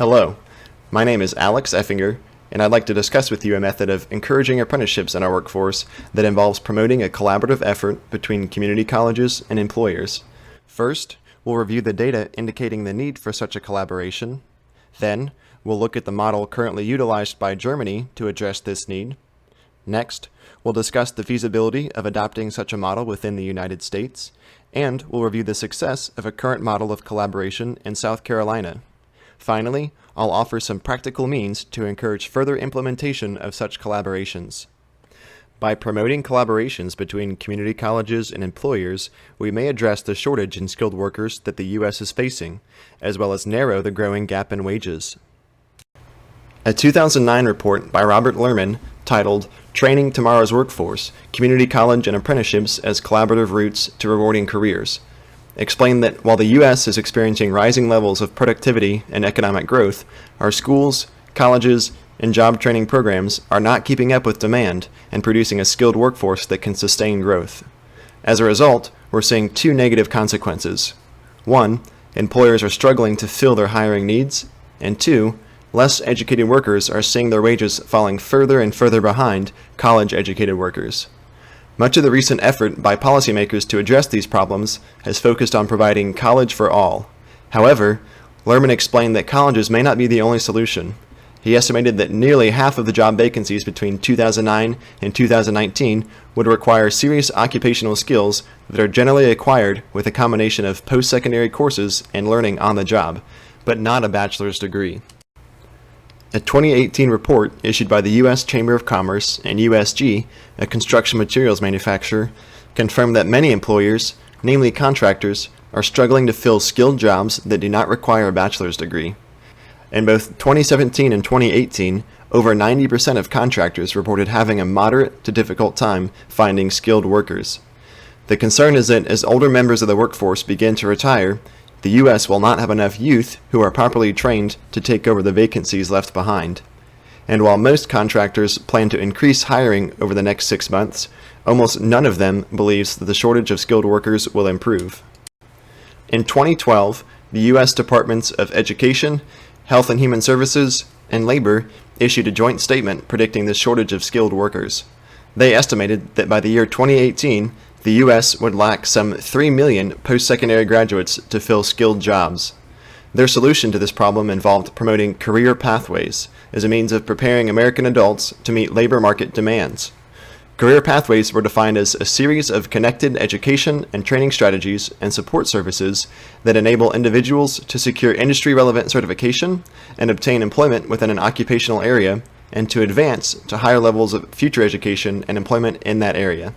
Hello, my name is Alex Effinger, and I'd like to discuss with you a method of encouraging apprenticeships in our workforce that involves promoting a collaborative effort between community colleges and employers. First, we'll review the data indicating the need for such a collaboration. Then, we'll look at the model currently utilized by Germany to address this need. Next, we'll discuss the feasibility of adopting such a model within the United States, and we'll review the success of a current model of collaboration in South Carolina. Finally, I'll offer some practical means to encourage further implementation of such collaborations. By promoting collaborations between community colleges and employers, we may address the shortage in skilled workers that the U.S. is facing, as well as narrow the growing gap in wages. A 2009 report by Robert Lerman titled Training Tomorrow's Workforce, Community College and Apprenticeships as Collaborative Routes to Rewarding Careers explained that while the U.S. is experiencing rising levels of productivity and economic growth, our schools, colleges, and job training programs are not keeping up with demand and producing a skilled workforce that can sustain growth. As a result, we're seeing two negative consequences. One, employers are struggling to fill their hiring needs, and two, less educated workers are seeing their wages falling further and further behind college-educated workers. Much of the recent effort by policymakers to address these problems has focused on providing college for all. However, Lerman explained that colleges may not be the only solution. He estimated that nearly half of the job vacancies between 2009 and 2019 would require serious occupational skills that are generally acquired with a combination of post-secondary courses and learning on the job, but not a bachelor's degree. A 2018 report issued by the U.S. Chamber of Commerce and USG, a construction materials manufacturer, confirmed that many employers, namely contractors, are struggling to fill skilled jobs that do not require a bachelor's degree. In both 2017 and 2018, over 90% of contractors reported having a moderate to difficult time finding skilled workers. The concern is that as older members of the workforce begin to retire, the U.S. will not have enough youth who are properly trained to take over the vacancies left behind. And while most contractors plan to increase hiring over the next 6 months, almost none of them believes that the shortage of skilled workers will improve. In 2012, the U.S. Departments of Education, Health and Human Services, and Labor issued a joint statement predicting the shortage of skilled workers. They estimated that by the year 2018, the U.S. would lack some 3 million post-secondary graduates to fill skilled jobs. Their solution to this problem involved promoting career pathways as a means of preparing American adults to meet labor market demands. Career pathways were defined as a series of connected education and training strategies and support services that enable individuals to secure industry-relevant certification and obtain employment within an occupational area and to advance to higher levels of future education and employment in that area.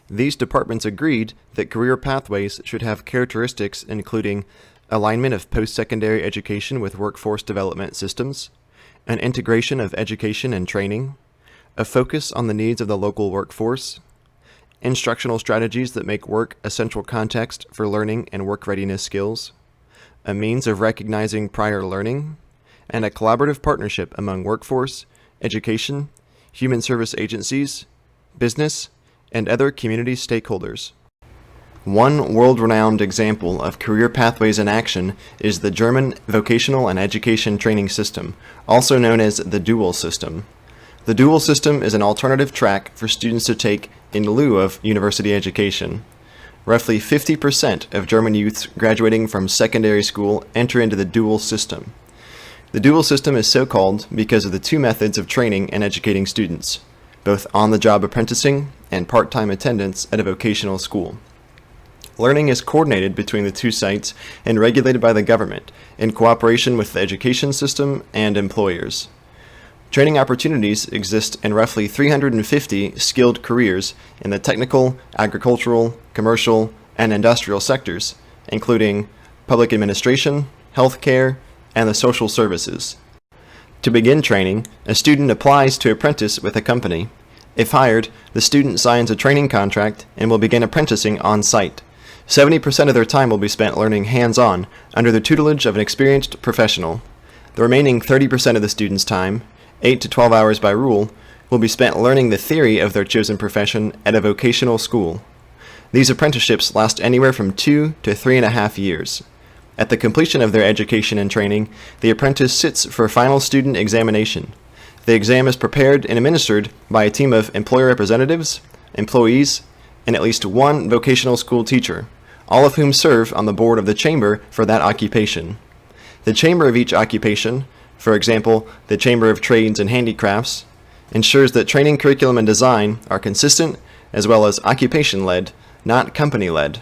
These departments agreed that career pathways should have characteristics including alignment of post-secondary education with workforce development systems, an integration of education and training, a focus on the needs of the local workforce, instructional strategies that make work a central context for learning and work readiness skills, a means of recognizing prior learning, and a collaborative partnership among workforce, education, human service agencies, business, and other community stakeholders. One world-renowned example of career pathways in action is the German vocational and education training system, also known as the dual system. The dual system is an alternative track for students to take in lieu of university education. Roughly 50% of German youths graduating from secondary school enter into the dual system. The dual system is so called because of the two methods of training and educating students, both on-the-job apprenticing and part-time attendance at a vocational school. Learning is coordinated between the two sites and regulated by the government in cooperation with the education system and employers. Training opportunities exist in roughly 350 skilled careers in the technical, agricultural, commercial, and industrial sectors, including public administration, healthcare, and the social services. To begin training, a student applies to apprentice with a company. If hired, the student signs a training contract and will begin apprenticing on-site. 70% of their time will be spent learning hands-on under the tutelage of an experienced professional. The remaining 30% of the student's time, 8 to 12 hours by rule, will be spent learning the theory of their chosen profession at a vocational school. These apprenticeships last anywhere from 2 to 3.5 years. At the completion of their education and training, the apprentice sits for a final student examination. The exam is prepared and administered by a team of employer representatives, employees, and at least one vocational school teacher, all of whom serve on the board of the chamber for that occupation. The chamber of each occupation, for example, the Chamber of Trades and Handicrafts, ensures that training curriculum and design are consistent as well as occupation-led, not company-led.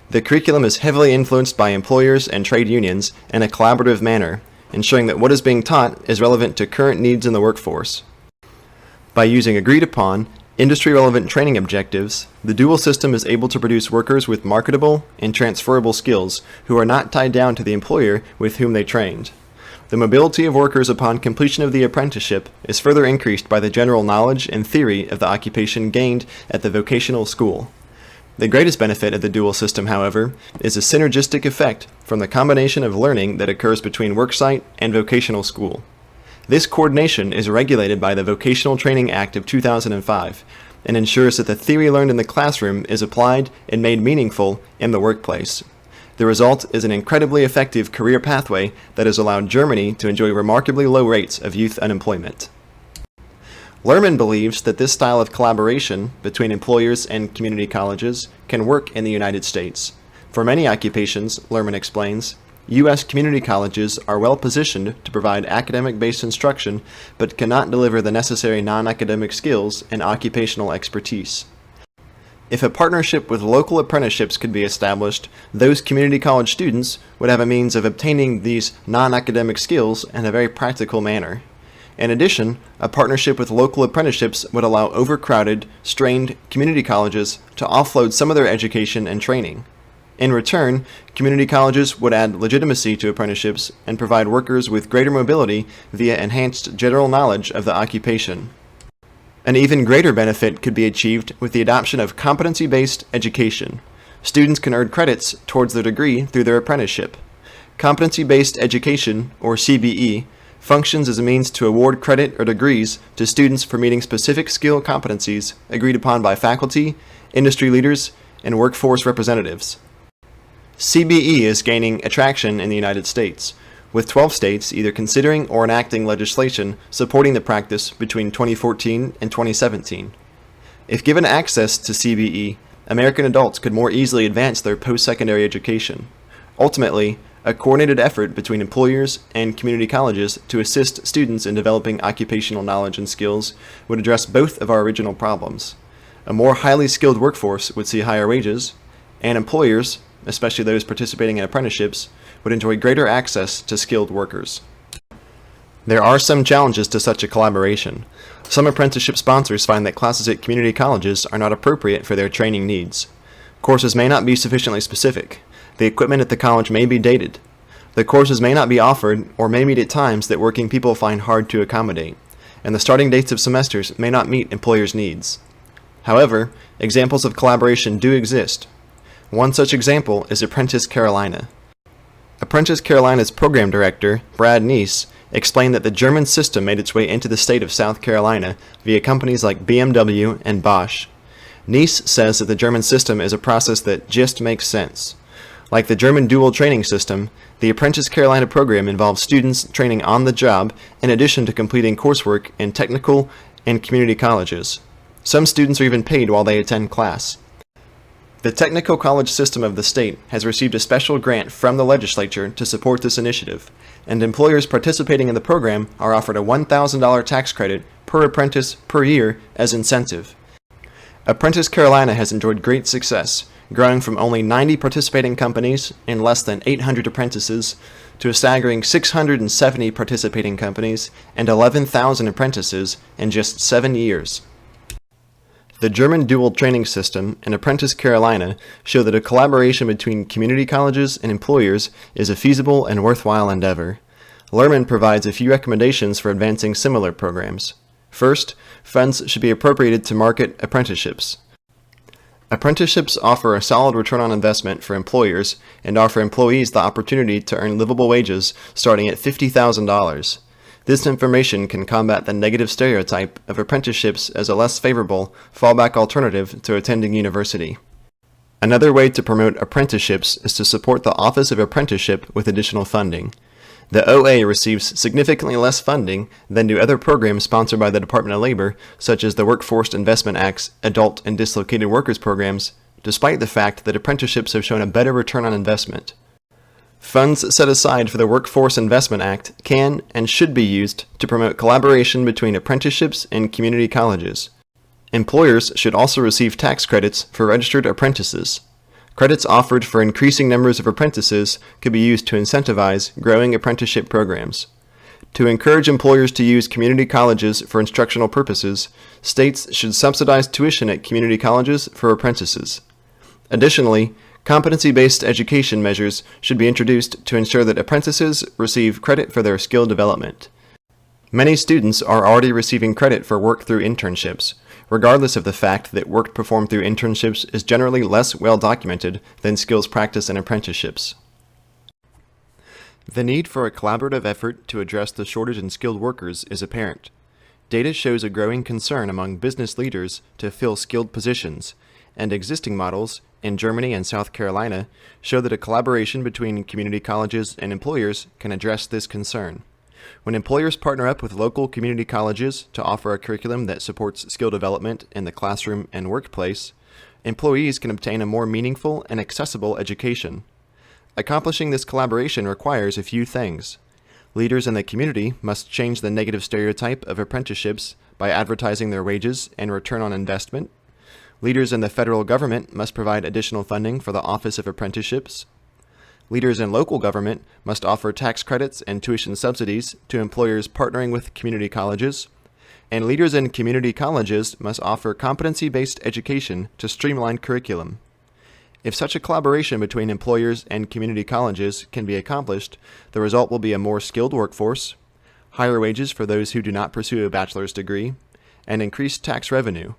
The curriculum is heavily influenced by employers and trade unions in a collaborative manner, ensuring that what is being taught is relevant to current needs in the workforce. By using agreed-upon, industry-relevant training objectives, the dual system is able to produce workers with marketable and transferable skills who are not tied down to the employer with whom they trained. The mobility of workers upon completion of the apprenticeship is further increased by the general knowledge and theory of the occupation gained at the vocational school. The greatest benefit of the dual system, however, is a synergistic effect from the combination of learning that occurs between worksite and vocational school. This coordination is regulated by the Vocational Training Act of 2005 and ensures that the theory learned in the classroom is applied and made meaningful in the workplace. The result is an incredibly effective career pathway that has allowed Germany to enjoy remarkably low rates of youth unemployment. Lerman believes that this style of collaboration between employers and community colleges can work in the United States. For many occupations, Lerman explains, U.S. community colleges are well positioned to provide academic-based instruction but cannot deliver the necessary non-academic skills and occupational expertise. If a partnership with local apprenticeships could be established, those community college students would have a means of obtaining these non-academic skills in a very practical manner. In addition, a partnership with local apprenticeships would allow overcrowded, strained community colleges to offload some of their education and training. In return, community colleges would add legitimacy to apprenticeships and provide workers with greater mobility via enhanced general knowledge of the occupation. An even greater benefit could be achieved with the adoption of competency-based education. Students can earn credits towards their degree through their apprenticeship. Competency-based education, or CBE, functions as a means to award credit or degrees to students for meeting specific skill competencies agreed upon by faculty, industry leaders, and workforce representatives. CBE is gaining attraction in the United States, with 12 states either considering or enacting legislation supporting the practice between 2014 and 2017. If given access to CBE, American adults could more easily advance their post-secondary education. Ultimately, a coordinated effort between employers and community colleges to assist students in developing occupational knowledge and skills would address both of our original problems. A more highly skilled workforce would see higher wages, and employers, especially those participating in apprenticeships, would enjoy greater access to skilled workers. There are some challenges to such a collaboration. Some apprenticeship sponsors find that classes at community colleges are not appropriate for their training needs. Courses may not be sufficiently specific. The equipment at the college may be dated. The courses may not be offered or may meet at times that working people find hard to accommodate, and the starting dates of semesters may not meet employers' needs. However, examples of collaboration do exist. One such example is Apprentice Carolina. Apprentice Carolina's program director, Brad Neese, explained that the German system made its way into the state of South Carolina via companies like BMW and Bosch. Neese says that the German system is a process that just makes sense. Like the German dual training system, the Apprentice Carolina program involves students training on the job in addition to completing coursework in technical and community colleges. Some students are even paid while they attend class. The technical college system of the state has received a special grant from the legislature to support this initiative, and employers participating in the program are offered a $1,000 tax credit per apprentice per year as incentive. Apprentice Carolina has enjoyed great success, growing from only 90 participating companies and less than 800 apprentices to a staggering 670 participating companies and 11,000 apprentices in just 7 years. The German dual training system and Apprentice Carolina show that a collaboration between community colleges and employers is a feasible and worthwhile endeavor. Lerman provides a few recommendations for advancing similar programs. First, funds should be appropriated to market apprenticeships. Apprenticeships offer a solid return on investment for employers and offer employees the opportunity to earn livable wages starting at $50,000. This information can combat the negative stereotype of apprenticeships as a less favorable fallback alternative to attending university. Another way to promote apprenticeships is to support the Office of Apprenticeship with additional funding. The OA receives significantly less funding than do other programs sponsored by the Department of Labor, such as the Workforce Investment Act's Adult and Dislocated Workers programs, despite the fact that apprenticeships have shown a better return on investment. Funds set aside for the Workforce Investment Act can and should be used to promote collaboration between apprenticeships and community colleges. Employers should also receive tax credits for registered apprentices. Credits offered for increasing numbers of apprentices could be used to incentivize growing apprenticeship programs. To encourage employers to use community colleges for instructional purposes, states should subsidize tuition at community colleges for apprentices. Additionally, competency-based education measures should be introduced to ensure that apprentices receive credit for their skill development. Many students are already receiving credit for work through internships, regardless of the fact that work performed through internships is generally less well documented than skills practiced in apprenticeships. The need for a collaborative effort to address the shortage in skilled workers is apparent. Data shows a growing concern among business leaders to fill skilled positions, and existing models in Germany and South Carolina show that a collaboration between community colleges and employers can address this concern. When employers partner up with local community colleges to offer a curriculum that supports skill development in the classroom and workplace, employees can obtain a more meaningful and accessible education. Accomplishing this collaboration requires a few things. Leaders in the community must change the negative stereotype of apprenticeships by advertising their wages and return on investment. Leaders in the federal government must provide additional funding for the Office of Apprenticeships. Leaders in local government must offer tax credits and tuition subsidies to employers partnering with community colleges, and leaders in community colleges must offer competency-based education to streamline curriculum. If such a collaboration between employers and community colleges can be accomplished, the result will be a more skilled workforce, higher wages for those who do not pursue a bachelor's degree, and increased tax revenue.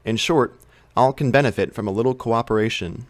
In short, all can benefit from a little cooperation.